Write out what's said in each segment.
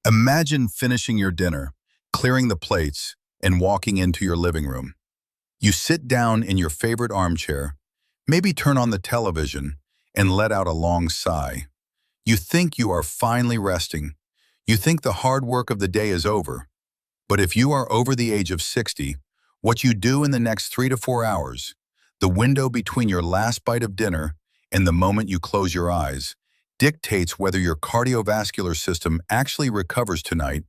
Imagine finishing your dinner, clearing the plates, and walking into your living room. You sit down in your favorite armchair, maybe turn on the television, and let out a long sigh. You think you are finally resting. You think the hard work of the day is over. But if you are over the age of 60, what you do in the next 3 to 4 hours, the window between your last bite of dinner and the moment you close your eyes, dictates whether your cardiovascular system actually recovers tonight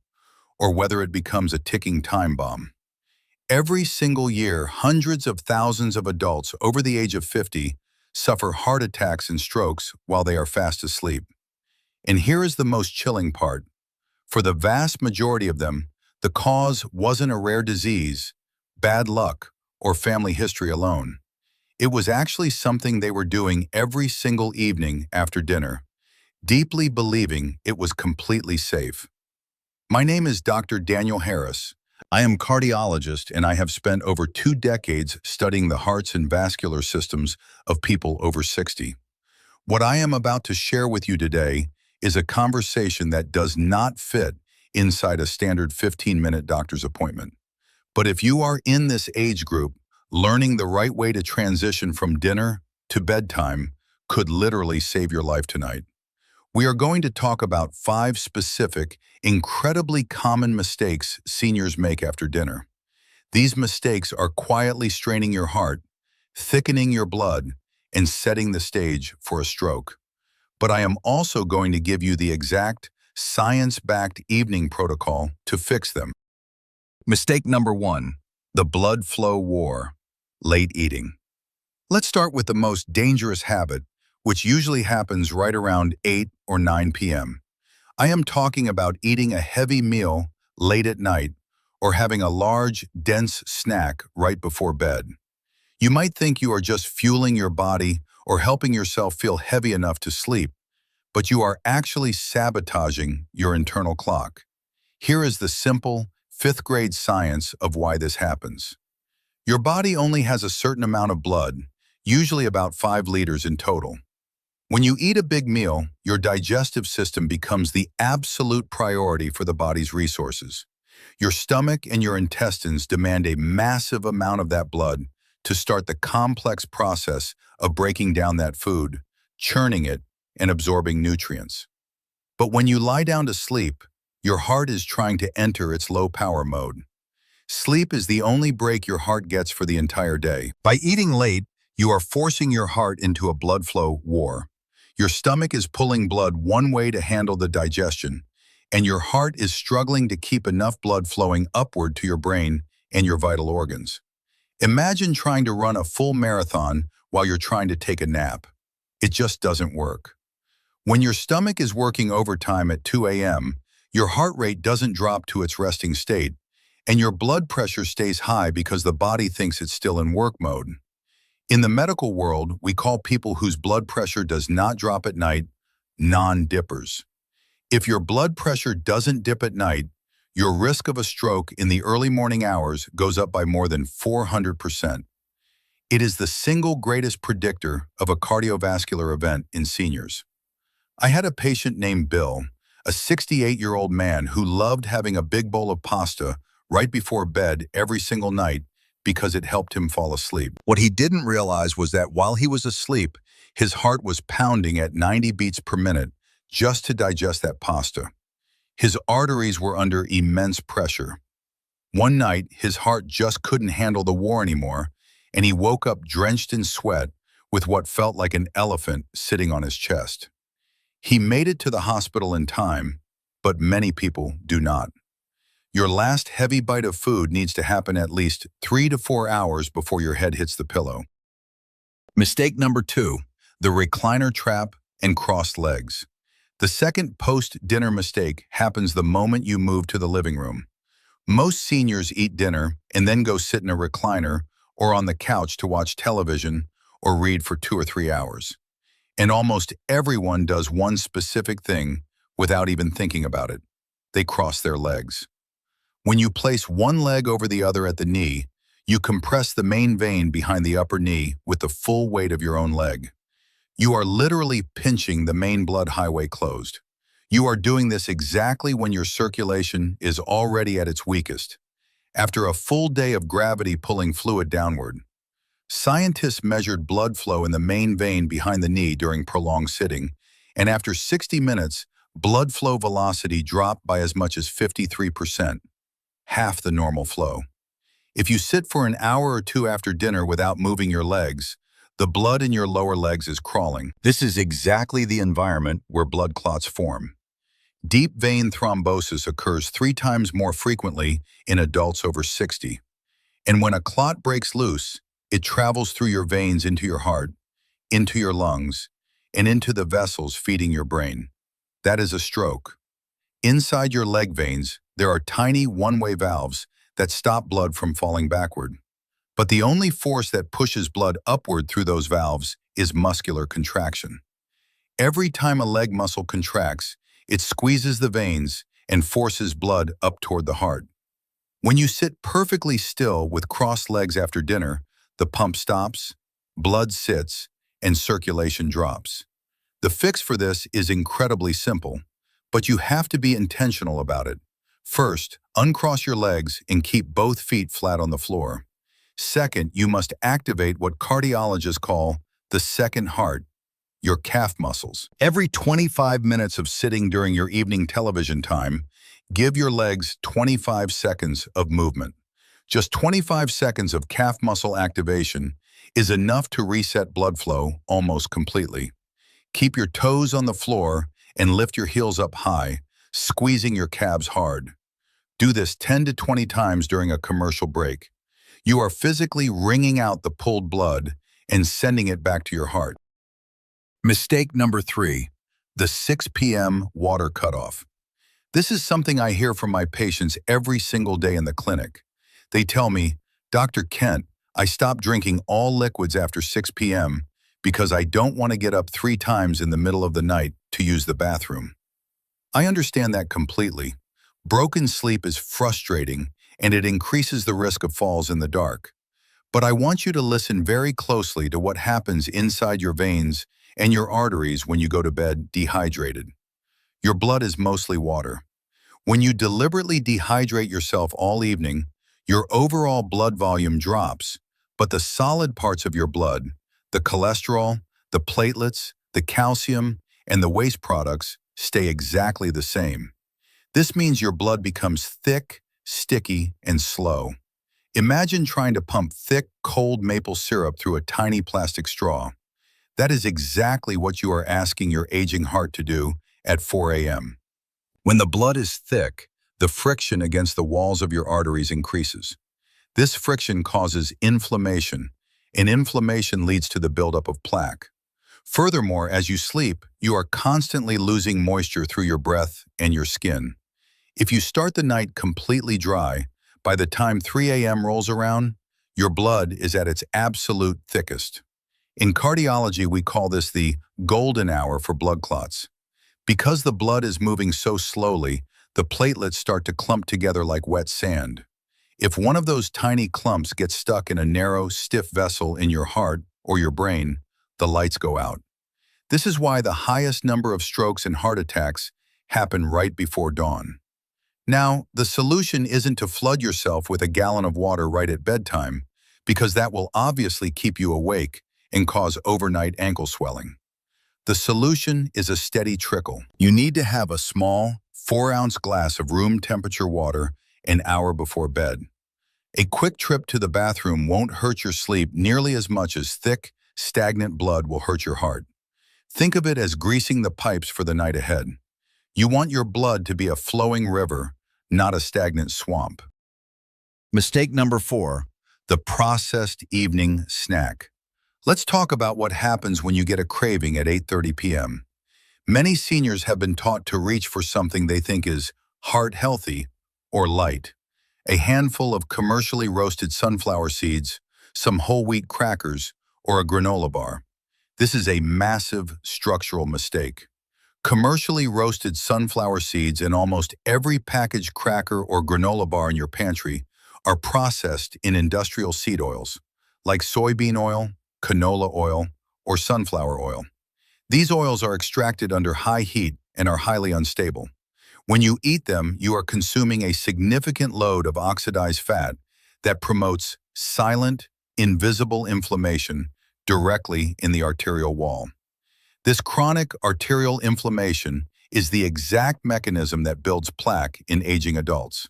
or whether it becomes a ticking time bomb. Every single year, hundreds of thousands of adults over the age of 50 suffer heart attacks and strokes while they are fast asleep. And here is the most chilling part. For the vast majority of them, the cause wasn't a rare disease, bad luck, or family history alone. It was actually something they were doing every single evening after dinner, deeply believing it was completely safe. My name is Dr. Daniel Harris. I am a cardiologist, and I have spent over 2 decades studying the hearts and vascular systems of people over 60. What I am about to share with you today is a conversation that does not fit inside a standard 15-minute doctor's appointment. But if you are in this age group, learning the right way to transition from dinner to bedtime could literally save your life tonight. We are going to talk about 5 specific, incredibly common mistakes seniors make after dinner. These mistakes are quietly straining your heart, thickening your blood, and setting the stage for a stroke. But I am also going to give you the exact, science-backed evening protocol to fix them. Mistake number 1, the blood flow war, late eating. Let's start with the most dangerous habit, which usually happens right around 8 or 9 p.m. I am talking about eating a heavy meal late at night or having a large, dense snack right before bed. You might think you are just fueling your body or helping yourself feel heavy enough to sleep, but you are actually sabotaging your internal clock. Here is the simple, 5th-grade science of why this happens. Your body only has a certain amount of blood, usually about 5 liters in total. When you eat a big meal, your digestive system becomes the absolute priority for the body's resources. Your stomach and your intestines demand a massive amount of that blood to start the complex process of breaking down that food, churning it, and absorbing nutrients. But when you lie down to sleep, your heart is trying to enter its low-power mode. Sleep is the only break your heart gets for the entire day. By eating late, you are forcing your heart into a blood flow war. Your stomach is pulling blood one way to handle the digestion, and your heart is struggling to keep enough blood flowing upward to your brain and your vital organs. Imagine trying to run a full marathon while you're trying to take a nap. It just doesn't work. When your stomach is working overtime at 2 a.m., your heart rate doesn't drop to its resting state, and your blood pressure stays high because the body thinks it's still in work mode. In the medical world, we call people whose blood pressure does not drop at night non-dippers. If your blood pressure doesn't dip at night, your risk of a stroke in the early morning hours goes up by more than 400%. It is the single greatest predictor of a cardiovascular event in seniors. I had a patient named Bill, a 68-year-old man who loved having a big bowl of pasta right before bed every single night because it helped him fall asleep. What he didn't realize was that while he was asleep, his heart was pounding at 90 beats per minute just to digest that pasta. His arteries were under immense pressure. One night, his heart just couldn't handle the war anymore, and he woke up drenched in sweat with what felt like an elephant sitting on his chest. He made it to the hospital in time, but many people do not. Your last heavy bite of food needs to happen at least 3 to 4 hours before your head hits the pillow. Mistake number 2, the recliner trap and crossed legs. The second post-dinner mistake happens the moment you move to the living room. Most seniors eat dinner and then go sit in a recliner or on the couch to watch television or read for 2 or 3 hours. And almost everyone does one specific thing without even thinking about it. They cross their legs. When you place one leg over the other at the knee, you compress the main vein behind the upper knee with the full weight of your own leg. You are literally pinching the main blood highway closed. You are doing this exactly when your circulation is already at its weakest, after a full day of gravity pulling fluid downward. Scientists measured blood flow in the main vein behind the knee during prolonged sitting, and after 60 minutes, blood flow velocity dropped by as much as 53%, half the normal flow. If you sit for an hour or two after dinner without moving your legs, the blood in your lower legs is crawling. This is exactly the environment where blood clots form. Deep vein thrombosis occurs 3 times more frequently in adults over 60. And when a clot breaks loose, it travels through your veins into your heart, into your lungs, and into the vessels feeding your brain. That is a stroke. Inside your leg veins, there are tiny one-way valves that stop blood from falling backward. But the only force that pushes blood upward through those valves is muscular contraction. Every time a leg muscle contracts, it squeezes the veins and forces blood up toward the heart. When you sit perfectly still with crossed legs after dinner, the pump stops, blood sits, and circulation drops. The fix for this is incredibly simple, but you have to be intentional about it. First, uncross your legs and keep both feet flat on the floor. Second, you must activate what cardiologists call the second heart, your calf muscles. Every 25 minutes of sitting during your evening television time, give your legs 25 seconds of movement. Just 25 seconds of calf muscle activation is enough to reset blood flow almost completely. Keep your toes on the floor and lift your heels up high, squeezing your calves hard. Do this 10 to 20 times during a commercial break. You are physically wringing out the pulled blood and sending it back to your heart. Mistake number 3, the 6 p.m. water cutoff. This is something I hear from my patients every single day in the clinic. They tell me, "Dr. Kent, I stopped drinking all liquids after 6 p.m. because I don't want to get up 3 times in the middle of the night to use the bathroom." I understand that completely. Broken sleep is frustrating and it increases the risk of falls in the dark. But I want you to listen very closely to what happens inside your veins and your arteries when you go to bed dehydrated. Your blood is mostly water. When you deliberately dehydrate yourself all evening, your overall blood volume drops, but the solid parts of your blood, the cholesterol, the platelets, the calcium, and the waste products stay exactly the same. This means your blood becomes thick, sticky, and slow. Imagine trying to pump thick, cold maple syrup through a tiny plastic straw. That is exactly what you are asking your aging heart to do at 4 a.m. When the blood is thick, the friction against the walls of your arteries increases. This friction causes inflammation, and inflammation leads to the buildup of plaque. Furthermore, as you sleep, you are constantly losing moisture through your breath and your skin. If you start the night completely dry, by the time 3 a.m. rolls around, your blood is at its absolute thickest. In cardiology, we call this the golden hour for blood clots. Because the blood is moving so slowly, the platelets start to clump together like wet sand. If one of those tiny clumps gets stuck in a narrow, stiff vessel in your heart or your brain, the lights go out. This is why the highest number of strokes and heart attacks happen right before dawn. Now, the solution isn't to flood yourself with a gallon of water right at bedtime, because that will obviously keep you awake and cause overnight ankle swelling. The solution is a steady trickle. You need to have a small, 4-ounce glass of room temperature water an hour before bed. A quick trip to the bathroom won't hurt your sleep nearly as much as thick, stagnant blood will hurt your heart. Think of it as greasing the pipes for the night ahead. You want your blood to be a flowing river, not a stagnant swamp. Mistake number 4, the processed evening snack. Let's talk about what happens when you get a craving at 8:30 p.m. Many seniors have been taught to reach for something they think is heart-healthy or light. A handful of commercially roasted sunflower seeds, some whole wheat crackers, or a granola bar. This is a massive structural mistake. Commercially roasted sunflower seeds and almost every packaged cracker or granola bar in your pantry are processed in industrial seed oils, like soybean oil, canola oil, or sunflower oil. These oils are extracted under high heat and are highly unstable. When you eat them, you are consuming a significant load of oxidized fat that promotes silent, invisible inflammation directly in the arterial wall. This chronic arterial inflammation is the exact mechanism that builds plaque in aging adults.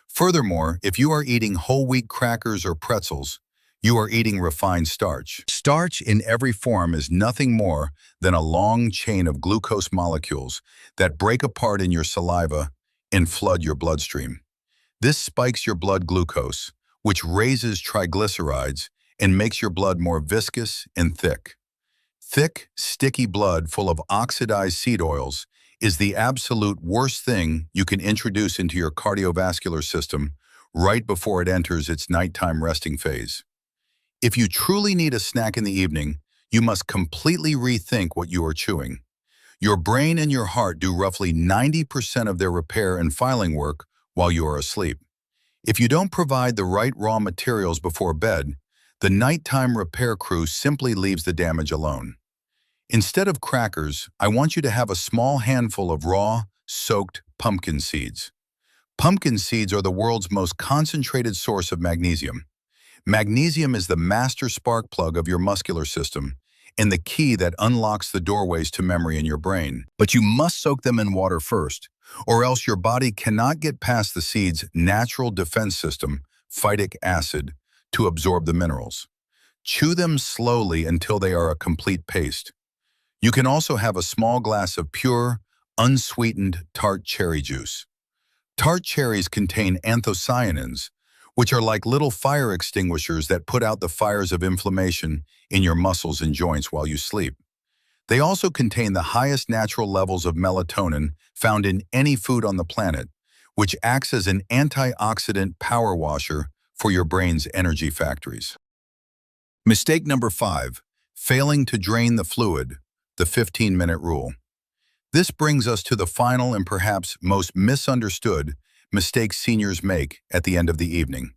Furthermore, if you are eating whole wheat crackers or pretzels, you are eating refined starch. Starch in every form is nothing more than a long chain of glucose molecules that break apart in your saliva and flood your bloodstream. This spikes your blood glucose, which raises triglycerides and makes your blood more viscous and thick. Thick, sticky blood full of oxidized seed oils is the absolute worst thing you can introduce into your cardiovascular system right before it enters its nighttime resting phase. If you truly need a snack in the evening, you must completely rethink what you are chewing. Your brain and your heart do roughly 90% of their repair and filing work while you are asleep. If you don't provide the right raw materials before bed, the nighttime repair crew simply leaves the damage alone. Instead of crackers, I want you to have a small handful of raw, soaked pumpkin seeds. Pumpkin seeds are the world's most concentrated source of magnesium. Magnesium is the master spark plug of your muscular system and the key that unlocks the doorways to memory in your brain. But you must soak them in water first, or else your body cannot get past the seed's natural defense system, phytic acid, to absorb the minerals. Chew them slowly until they are a complete paste. You can also have a small glass of pure, unsweetened tart cherry juice. Tart cherries contain anthocyanins, which are like little fire extinguishers that put out the fires of inflammation in your muscles and joints while you sleep. They also contain the highest natural levels of melatonin found in any food on the planet, which acts as an antioxidant power washer for your brain's energy factories. Mistake number 5, failing to drain the fluid, the 15-minute rule. This brings us to the final and perhaps most misunderstood mistake seniors make at the end of the evening.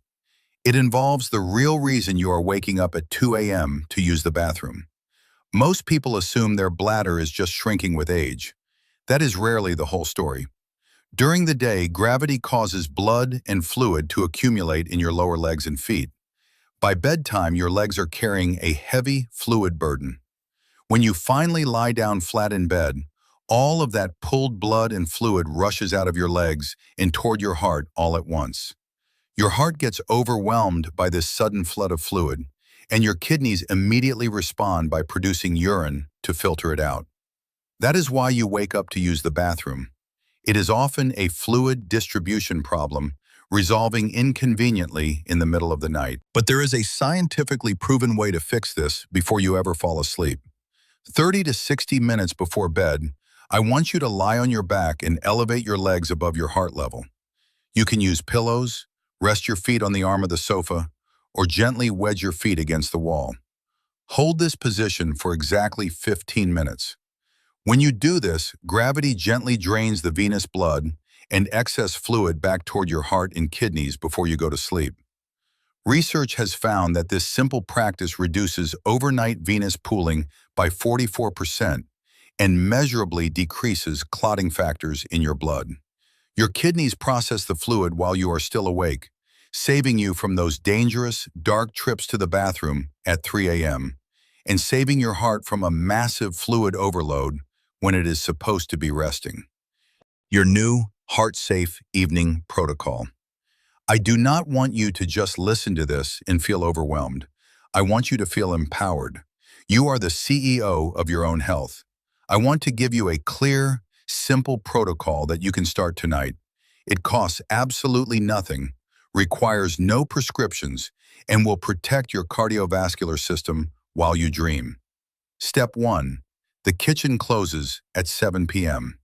It involves the real reason you are waking up at 2 a.m. to use the bathroom. Most people assume their bladder is just shrinking with age. That is rarely the whole story. During the day, gravity causes blood and fluid to accumulate in your lower legs and feet. By bedtime, your legs are carrying a heavy fluid burden. When you finally lie down flat in bed, all of that pulled blood and fluid rushes out of your legs and toward your heart all at once. Your heart gets overwhelmed by this sudden flood of fluid, and your kidneys immediately respond by producing urine to filter it out. That is why you wake up to use the bathroom. It is often a fluid distribution problem, resolving inconveniently in the middle of the night. But there is a scientifically proven way to fix this before you ever fall asleep. 30 to 60 minutes before bed, I want you to lie on your back and elevate your legs above your heart level. You can use pillows, rest your feet on the arm of the sofa, or gently wedge your feet against the wall. Hold this position for exactly 15 minutes. When you do this, gravity gently drains the venous blood and excess fluid back toward your heart and kidneys before you go to sleep. Research has found that this simple practice reduces overnight venous pooling by 44% and measurably decreases clotting factors in your blood. Your kidneys process the fluid while you are still awake, saving you from those dangerous, dark trips to the bathroom at 3 a.m., and saving your heart from a massive fluid overload when it is supposed to be resting. Your new heart-safe evening protocol. I do not want you to just listen to this and feel overwhelmed. I want you to feel empowered. You are the CEO of your own health. I want to give you a clear, simple protocol that you can start tonight. It costs absolutely nothing, requires no prescriptions, and will protect your cardiovascular system while you dream. Step 1. The kitchen closes at 7 p.m.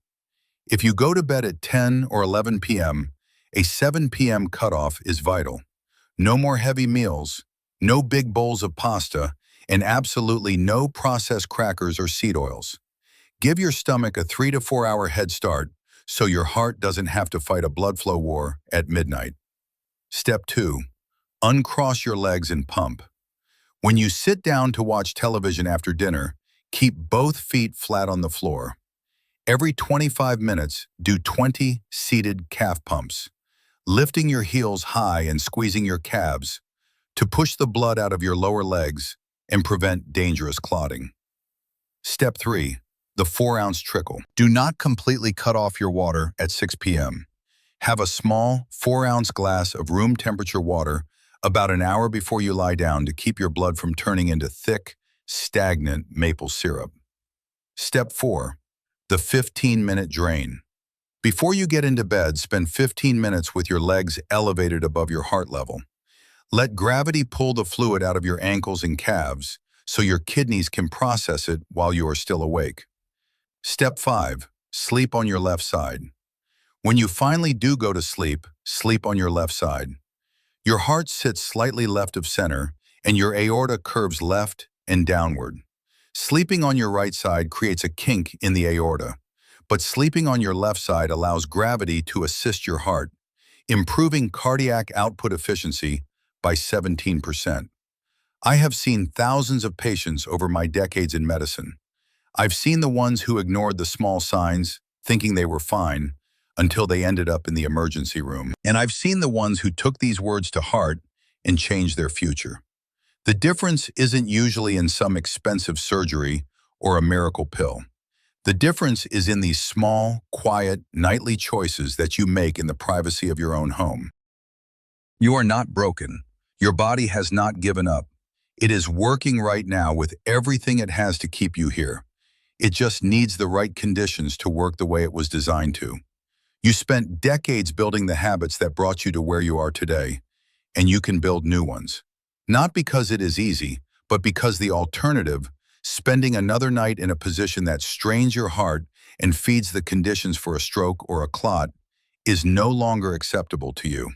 If you go to bed at 10 or 11 p.m., a 7 p.m. cutoff is vital. No more heavy meals, no big bowls of pasta, and absolutely no processed crackers or seed oils. Give your stomach a 3 to 4 hour head start so your heart doesn't have to fight a blood flow war at midnight. Step 2. Uncross your legs and pump. When you sit down to watch television after dinner, keep both feet flat on the floor. Every 25 minutes, do 20 seated calf pumps, lifting your heels high and squeezing your calves to push the blood out of your lower legs and prevent dangerous clotting. Step 3. The 4-ounce trickle. Do not completely cut off your water at 6 p.m. Have a small 4-ounce glass of room temperature water about an hour before you lie down to keep your blood from turning into thick, stagnant maple syrup. Step 4. The 15-minute drain. Before you get into bed, spend 15 minutes with your legs elevated above your heart level. Let gravity pull the fluid out of your ankles and calves so your kidneys can process it while you are still awake. Step 5. Sleep on your left side. When you finally do go to sleep, sleep on your left side. Your heart sits slightly left of center, and your aorta curves left and downward. Sleeping on your right side creates a kink in the aorta, but sleeping on your left side allows gravity to assist your heart, improving cardiac output efficiency by 17%. I have seen thousands of patients over my decades in medicine. I've seen the ones who ignored the small signs, thinking they were fine, until they ended up in the emergency room. And I've seen the ones who took these words to heart and changed their future. The difference isn't usually in some expensive surgery or a miracle pill. The difference is in these small, quiet, nightly choices that you make in the privacy of your own home. You are not broken. Your body has not given up. It is working right now with everything it has to keep you here. It just needs the right conditions to work the way it was designed to. You spent decades building the habits that brought you to where you are today, and you can build new ones. Not because it is easy, but because the alternative, spending another night in a position that strains your heart and feeds the conditions for a stroke or a clot, is no longer acceptable to you.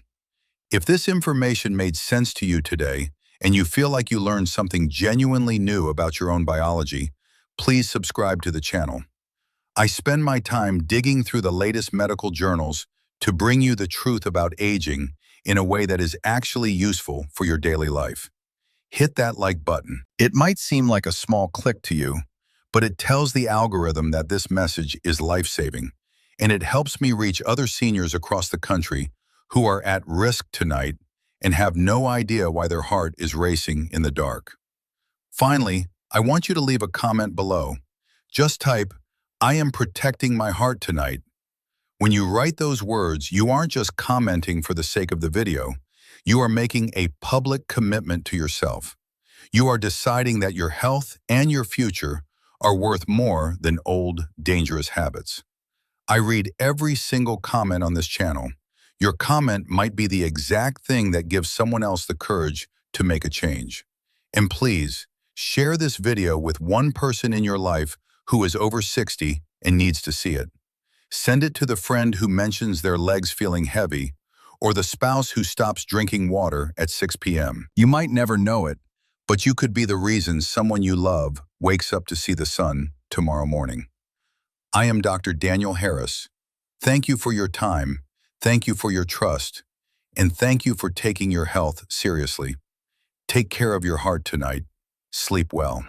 If this information made sense to you today, and you feel like you learned something genuinely new about your own biology, please subscribe to the channel. I spend my time digging through the latest medical journals to bring you the truth about aging in a way that is actually useful for your daily life. Hit that like button. It might seem like a small click to you, but it tells the algorithm that this message is life-saving, and it helps me reach other seniors across the country who are at risk tonight and have no idea why their heart is racing in the dark. Finally, I want you to leave a comment below. Just type, "I am protecting my heart tonight." When you write those words, you aren't just commenting for the sake of the video. You are making a public commitment to yourself. You are deciding that your health and your future are worth more than old, dangerous habits. I read every single comment on this channel. Your comment might be the exact thing that gives someone else the courage to make a change. And please, share this video with one person in your life who is over 60 and needs to see it. Send it to the friend who mentions their legs feeling heavy, or the spouse who stops drinking water at 6 p.m. You might never know it, but you could be the reason someone you love wakes up to see the sun tomorrow morning. I am Dr. Daniel Harris. Thank you for your time, thank you for your trust, and thank you for taking your health seriously. Take care of your heart tonight. Sleep well.